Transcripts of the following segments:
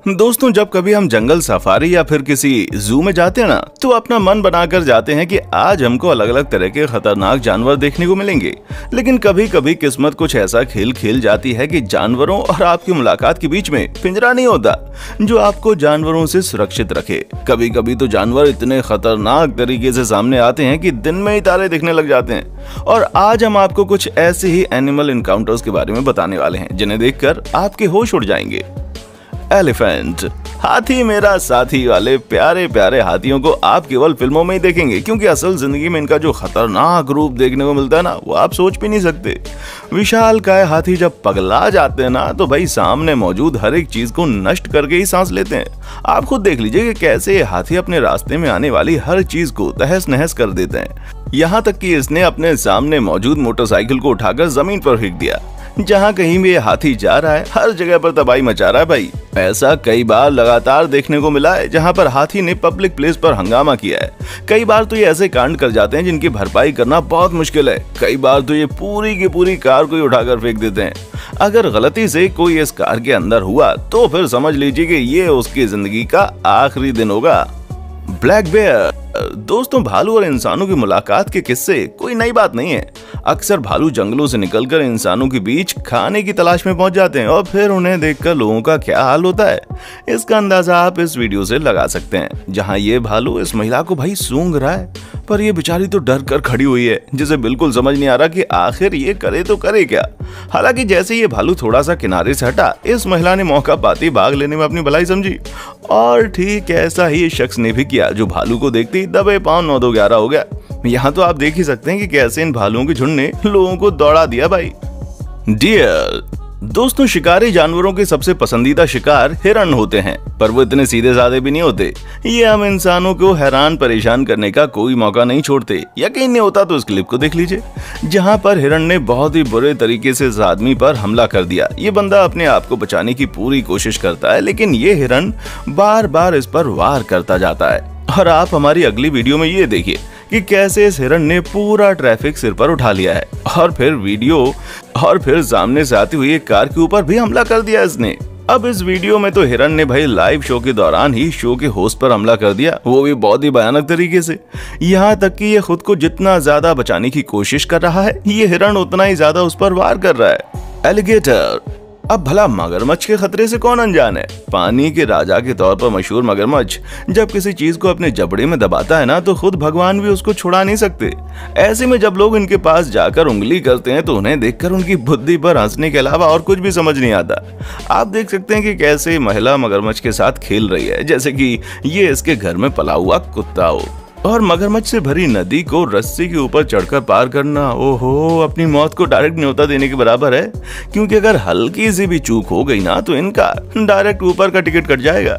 दोस्तों, जब कभी हम जंगल सफारी या फिर किसी जू में जाते हैं ना, तो अपना मन बनाकर जाते हैं कि आज हमको अलग अलग तरह के खतरनाक जानवर देखने को मिलेंगे। लेकिन कभी कभी किस्मत कुछ ऐसा खेल खेल जाती है कि जानवरों और आपकी मुलाकात के बीच में पिंजरा नहीं होता जो आपको जानवरों से सुरक्षित रखे। कभी कभी तो जानवर इतने खतरनाक तरीके से सामने आते हैं कि दिन में ही तारे दिखने लग जाते हैं। और आज हम आपको कुछ ऐसे ही एनिमल इनकाउंटर्स के बारे में बताने वाले हैं जिन्हें देखकर आपके होश उड़ जाएंगे। एलिफेंट, हाथी मेरा साथी वाले प्यारे प्यारे हाथियों को आप केवल फिल्मों में ही देखेंगे, क्योंकि असल जिंदगी में इनका जो खतरनाक रूप देखने को मिलता है ना, वो आप सोच भी नहीं सकते। विशालकाय हाथी जब पगला जाते हैं ना, तो भाई सामने मौजूद हर एक चीज को नष्ट करके ही सांस लेते हैं। आप खुद देख लीजिए कि कैसे ये हाथी अपने रास्ते में आने वाली हर चीज को तहस नहस कर देते हैं। यहाँ तक कि इसने अपने सामने मौजूद मोटरसाइकिल को उठाकर जमीन पर फेंक दिया। जहाँ कहीं भी ये हाथी जा रहा है, हर जगह पर तबाही मचा रहा है भाई। ऐसा कई बार लगातार देखने को मिला है जहाँ पर हाथी ने पब्लिक प्लेस पर हंगामा किया है। कई बार तो ये ऐसे कांड कर जाते हैं जिनकी भरपाई करना बहुत मुश्किल है। कई बार तो ये पूरी की पूरी कार को ही उठाकर फेंक देते हैं। अगर गलती से कोई इस कार के अंदर हुआ तो फिर समझ लीजिए कि ये उसकी जिंदगी का आखिरी दिन होगा। ब्लैक बेयर, दोस्तों भालू और इंसानों की मुलाकात के किस्से कोई नई बात नहीं है। अक्सर भालू जंगलों से निकलकर इंसानों के बीच खाने की तलाश में पहुंच जाते हैं और फिर उन्हें देखकर लोगों का क्या हाल होता है, इसका अंदाजा आप इस वीडियो से लगा सकते हैं। जहां ये भालू इस महिला को भाई सूंघ रहा है, पर ये बेचारी तो डर कर खड़ी हुई है, जिसे बिल्कुल समझ नहीं आ रहा कि आखिर ये करे तो करे क्या। हालांकि जैसे ये भालू थोड़ा सा किनारे से हटा, इस महिला ने मौका पाती भाग लेने में अपनी भलाई समझी। और ठीक ऐसा ही इस शख्स ने भी किया, जो भालू को देखते ही दबे पांव 9-2-11 हो गया। यहाँ तो आप देख ही सकते हैं कि कैसे इन भालुओं के झुंड ने लोगों को दौड़ा दिया भाई। डियर, दोस्तों शिकारी जानवरों के सबसे पसंदीदा शिकार हिरण होते हैं, पर वो इतने सीधे साधे भी नहीं होते। ये हम इंसानों को हैरान परेशान करने का कोई मौका नहीं छोड़ते। यकीन नहीं होता तो इस क्लिप को देख लीजिए, जहां पर हिरण ने बहुत ही बुरे तरीके से इस आदमी पर हमला कर दिया। ये बंदा अपने आप को बचाने की पूरी कोशिश करता है, लेकिन ये हिरण बार बार इस पर वार करता जाता है। और आप हमारी अगली वीडियो में ये देखिए कि कैसे इस हिरण ने पूरा ट्रैफिक सिर पर उठा लिया है और फिर सामने से आती हुई एक कार के ऊपर भी हमला कर दिया इसने। अब इस वीडियो में तो हिरण ने भाई लाइव शो के दौरान ही शो के होस्ट पर हमला कर दिया, वो भी बहुत ही भयानक तरीके से। यहाँ तक कि ये खुद को जितना ज्यादा बचाने की कोशिश कर रहा है, ये हिरण उतना ही ज्यादा उस पर वार कर रहा है। एलिगेटर, अब भला मगरमच्छ के खतरे से कौन अनजान है। पानी के राजा के तौर पर मशहूर मगरमच्छ जब किसी चीज को अपने जबड़े में दबाता है ना, तो खुद भगवान भी उसको छुड़ा नहीं सकते। ऐसे में जब लोग इनके पास जाकर उंगली करते हैं तो उन्हें देखकर उनकी बुद्धि पर हंसने के अलावा और कुछ भी समझ नहीं आता। आप देख सकते हैं कि कैसे महिला मगरमच्छ के साथ खेल रही है, जैसे कि ये इसके घर में पला हुआ कुत्ता हो। और मगरमच्छ से भरी नदी को रस्सी के ऊपर चढ़कर पार करना, ओहो, अपनी मौत को डायरेक्ट न्योता देने के बराबर है। क्योंकि अगर हल्की सी भी चूक हो गई ना, तो इनका डायरेक्ट ऊपर का टिकट कट जाएगा।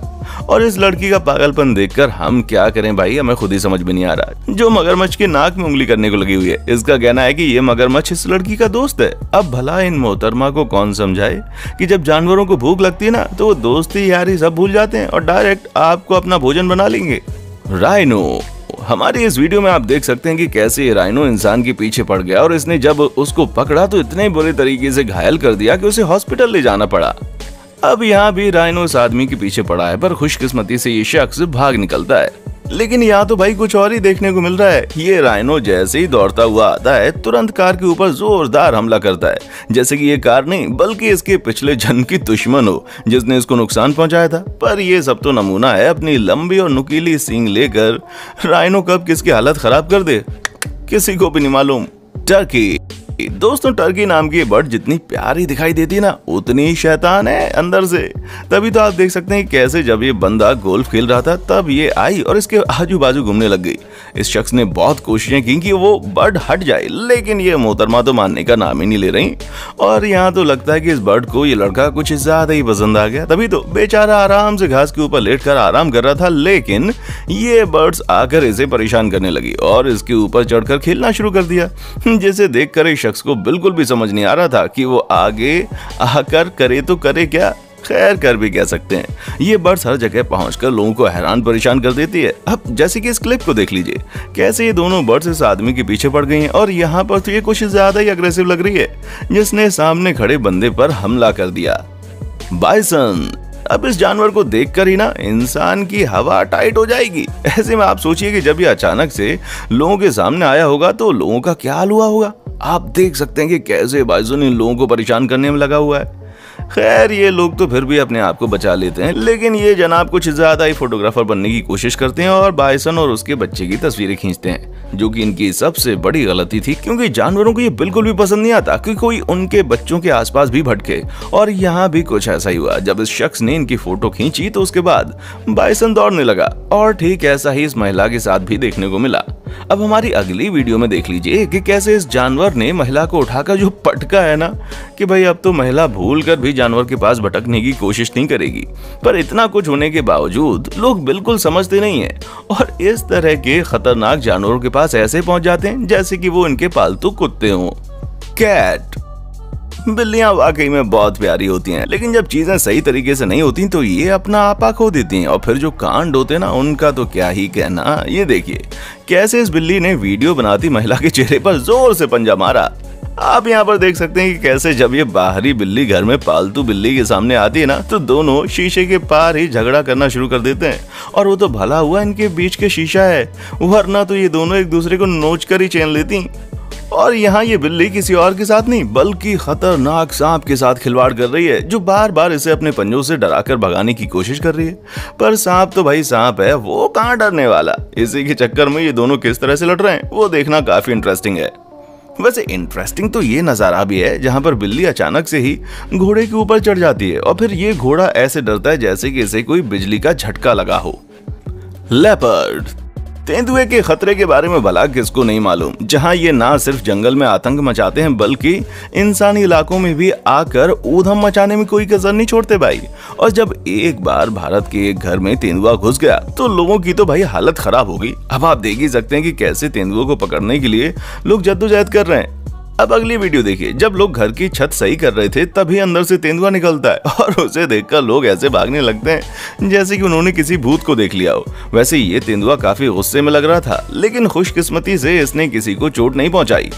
और इस लड़की का पागलपन देखकर हम क्या करें भाई, हमें खुद ही समझ में नहीं आ रहा। जो मगरमच्छ के नाक में उंगली करने को लगी हुई है, इसका कहना है कि ये मगरमच्छ इस लड़की का दोस्त है। अब भला इन मोहतरमा को कौन समझाए कि जब जानवरों को भूख लगती है ना, तो वो दोस्ती यारी सब भूल जाते हैं और डायरेक्ट आपको अपना भोजन बना लेंगे। राइनो, हमारी इस वीडियो में आप देख सकते हैं कि कैसे राइनो इंसान के पीछे पड़ गया और इसने जब उसको पकड़ा तो इतने बुरे तरीके से घायल कर दिया कि उसे हॉस्पिटल ले जाना पड़ा। अब यहाँ भी राइनो इस आदमी के पीछे पड़ा है, पर खुशकिस्मती से ये शख्स भाग निकलता है। लेकिन यहाँ तो भाई कुछ और ही देखने को मिल रहा है। ये राइनो जैसे ही दौड़ता हुआ आता है, तुरंत कार के ऊपर जोरदार हमला करता है, जैसे कि ये कार नहीं बल्कि इसके पिछले जन्म की दुश्मन हो जिसने इसको नुकसान पहुंचाया था। पर ये सब तो नमूना है, अपनी लंबी और नुकीली सींग लेकर राइनो कब किसकी हालत खराब कर दे किसी को भी नहीं मालूम। टर्की, दोस्तों टर्की नाम की बर्ड जितनी प्यारी दिखाई देती ना, उतनी ही शैतान है अंदर से। तभी तो आप देख सकते हैं कैसे जब ये बंदा गोल्फ खेल रहा था, तब ये आई और इसके आजू बाजू घूमने लग गई। इस शख्स ने बहुत कोशिशें की कि वो बर्ड हट जाए, लेकिन ये मोहतरमा तो मानने का नाम ही नहीं ले रही। और यहाँ तो लगता है कि इस बर्ड को ये लड़का कुछ ज्यादा ही पसंद आ गया। तभी तो बेचारा आराम से घास के ऊपर लेटकर आराम कर रहा था, लेकिन ये बर्ड्स आकर इसे परेशान करने लगी और इसके ऊपर चढ़कर खेलना शुरू कर दिया, जिसे देखकर शख्स को बिल्कुल भी समझ नहीं आ रहा था कि वो आगे आकर करे तो करे क्या। खैर कर भी कह सकते हैं। ये बर्ड्स हर जगह पहुंचकर लोगों को हैरान परेशान कर देती है। अब जैसे कि इस क्लिप को देख लीजिए, कैसे ये दोनों बर्ड्स इस आदमी के पीछे पड़ गई हैं और यहाँ पर तो ये कुछ ज्यादा ही अग्रेसिव लग रही है, जिसने सामने खड़े बंदे पर हमला कर दिया। बाइसन, अब इस जानवर को देखकर ही ना इंसान की हवा टाइट हो जाएगी। ऐसे में आप सोचिए कि जब ये अचानक से लोगों के सामने आया होगा तो लोगों का क्या हाल हुआ होगा। आप देख सकते हैं कि कैसे बाइसन इन लोगों को परेशान करने में लगा हुआ है। खैर ये लोग तो फिर भी अपने आप को बचा लेते हैं, लेकिन ये जनाब कुछ ज्यादा ही फोटोग्राफर बनने की कोशिश करते हैं और बाइसन और उसके बच्चे की तस्वीरें खींचते हैं, जो कि इनकी सबसे बड़ी गलती थी, क्योंकि जानवरों को ये बिल्कुल भी पसंद नहीं आता कि कोई उनके बच्चों के आसपास भी भटके। और यहाँ भी कुछ ऐसा ही हुआ। जब इस शख्स ने इनकी फोटो खींची तो उसके बाद बाइसन दौड़ने लगा, और ठीक ऐसा ही इस महिला के साथ भी देखने को मिला। अब हमारी अगली वीडियो में देख लीजिए कि कैसे इस जानवर ने महिला को उठाकर जो पटका है ना, कि भाई अब तो महिला भूल कर भी जानवर के पास भटकने की कोशिश नहीं करेगी। पर इतना कुछ होने के बावजूद लोग बिल्कुल समझते नहीं है और इस तरह के खतरनाक जानवरों के पास ऐसे पहुंच जाते हैं जैसे कि वो इनके पालतू कुत्ते हों। कैट। बिल्लियां वाकई में बहुत प्यारी होती हैं, लेकिन जब चीजें सही तरीके से नहीं होती तो ये अपना आपा खो देती हैं, और फिर जो कांड होते हैं ना उनका तो क्या ही कहना। ये देखिए कैसे इस बिल्ली ने वीडियो बनाती महिला के चेहरे पर जोर से पंजा मारा। आप यहाँ पर देख सकते हैं कि कैसे जब ये बाहरी बिल्ली घर में पालतू बिल्ली के सामने आती है ना तो दोनों शीशे के पार ही झगड़ा करना शुरू कर देते हैं। और वो तो भला हुआ इनके बीच के शीशा है, वरना तो ये दोनों एक दूसरे को नोच कर ही चैन लेती। और यहाँ ये बिल्ली किसी और के साथ नहीं बल्कि खतरनाक सांप के साथ खिलवाड़ कर रही है, जो बार बार इसे अपने पंजों से डराकर भगाने की कोशिश कर रही है। पर सांप तो भाई सांप है, वो कहाँ डरने वाला। इसी के चक्कर में ये दोनों किस तरह से लड़ रहे हैं वो देखना काफी इंटरेस्टिंग है। वैसे इंटरेस्टिंग तो ये नजारा भी है जहाँ पर बिल्ली अचानक से ही घोड़े के ऊपर चढ़ जाती है, और फिर ये घोड़ा ऐसे डरता है जैसे कि इसे कोई बिजली का झटका लगा हो। लेपर्ड। तेंदुए के खतरे के बारे में भला किसको नहीं मालूम, जहां ये ना सिर्फ जंगल में आतंक मचाते हैं बल्कि इंसानी इलाकों में भी आकर ऊधम मचाने में कोई कसर नहीं छोड़ते भाई। और जब एक बार भारत के एक घर में तेंदुआ घुस गया तो लोगों की तो भाई हालत खराब हो गई। अब आप देख ही सकते हैं कि कैसे तेंदुओं को पकड़ने के लिए लोग जद्दोजहद कर रहे हैं। अब अगली वीडियो देखिए। जब लोग घर की छत सही कर रहे थे तभी अंदर से तेंदुआ निकलता है और उसे देखकर लोग ऐसे भागने लगते हैं जैसे कि उन्होंने किसी भूत को देख लिया हो। वैसे ये तेंदुआ काफी गुस्से में लग रहा था, लेकिन खुशकिस्मती से इसने किसी को चोट नहीं पहुंचाई।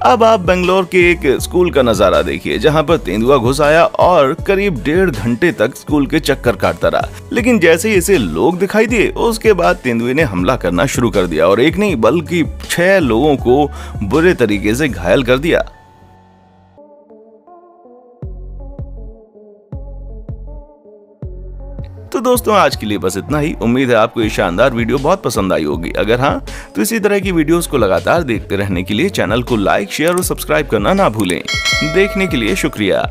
अब आप बेंगलोर के एक स्कूल का नजारा देखिए, जहां पर तेंदुआ घुस आया और करीब 1.5 घंटे तक स्कूल के चक्कर काटता रहा। लेकिन जैसे ही इसे लोग दिखाई दिए उसके बाद तेंदुए ने हमला करना शुरू कर दिया, और एक नहीं बल्कि 6 लोगों को बुरे तरीके से घायल कर दिया। तो दोस्तों आज के लिए बस इतना ही। उम्मीद है आपको ये शानदार वीडियो बहुत पसंद आई होगी। अगर हाँ तो इसी तरह की वीडियोस को लगातार देखते रहने के लिए चैनल को लाइक, शेयर और सब्सक्राइब करना ना भूलें। देखने के लिए शुक्रिया।